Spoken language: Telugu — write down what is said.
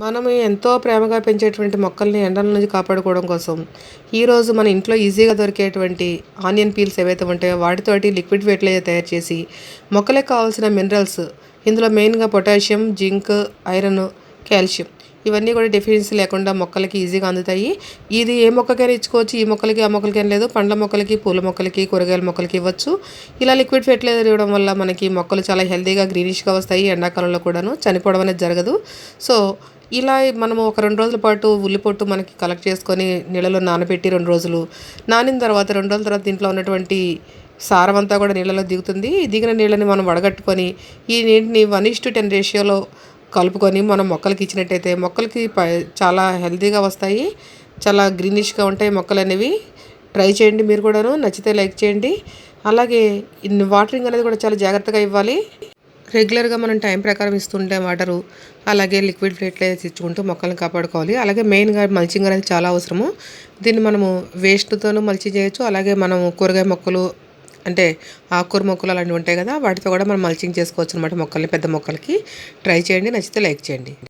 మనము ఎంతో ప్రేమగా పెంచేటువంటి మొక్కల్ని ఎండల నుంచి కాపాడుకోవడం కోసం ఈరోజు మన ఇంట్లో ఈజీగా దొరికేటువంటి ఆనియన్ పీల్స్ ఏవైతే ఉంటాయో వాటితోటి లిక్విడ్ ఫెర్టిలైజర్ తయారు చేసి మొక్కలకు కావాల్సిన మినరల్స్, ఇందులో మెయిన్గా పొటాషియం, జింక్, ఐరన్, కాల్షియం ఇవన్నీ కూడా డెఫిషియన్సీ లేకుండా మొక్కలకి ఈజీగా అందుతాయి. ఇది ఏ మొక్కకైనా ఇచ్చుకోవచ్చు. ఈ మొక్కలకి ఆ మొక్కలకి లేదు, పండ్ల మొక్కలకి, పూల మొక్కలకి, కూరగాయల మొక్కలకి ఇవ్వచ్చు. ఇలా లిక్విడ్ ఫెర్టిలైజర్ ఇవ్వడం వల్ల మనకి మొక్కలు చాలా హెల్తీగా గ్రీనిష్గా వస్తాయి. ఎండాకాలంలో కూడాను చనిపోవడం అనేది జరగదు. సో ఇలా మనము ఒక 2 రోజుల పాటు ఉల్లి పొట్టు మనకి కలెక్ట్ చేసుకొని నీళ్ళలో నానబెట్టి 2 రోజులు నానిన తర్వాత 2 రోజుల తర్వాత దీంట్లో ఉన్నటువంటి సారం అంతా కూడా నీళ్ళలో దిగుతుంది. దిగిన నీళ్ళని మనం వడగట్టుకొని ఈ నీటిని 1:10 రేషియోలో కలుపుకొని మనం మొక్కలకి ఇచ్చినట్టయితే మొక్కలకి చాలా హెల్తీగా వస్తాయి. చాలా గ్రీనిష్గా ఉంటాయి మొక్కలు అనేవి. ట్రై చేయండి మీరు కూడాను. నచ్చితే లైక్ చేయండి. అలాగే వాటరింగ్ అనేది కూడా చాలా జాగ్రత్తగా ఇవ్వాలి. రెగ్యులర్గా మనం టైం ప్రకారం ఇస్తుంటే వాటరు, అలాగే లిక్విడ్ ఫెర్టిలైజర్స్ ఇచ్చుకుంటూ మొక్కల్ని కాపాడుకోవాలి. అలాగే మెయిన్గా మల్చింగ్ అనేది చాలా అవసరము. దీన్ని మనము వేస్ట్తోనూ మల్చింగ్ చేయొచ్చు. అలాగే మనము కూరగాయ మొక్కలు అంటే ఆకుకూర మొక్కలు అలాంటివి ఉంటాయి కదా, వాటితో కూడా మనం మల్చింగ్ చేసుకోవచ్చు అనమాట మొక్కల్ని, పెద్ద మొక్కలకి. ట్రై చేయండి. నచ్చితే లైక్ చేయండి.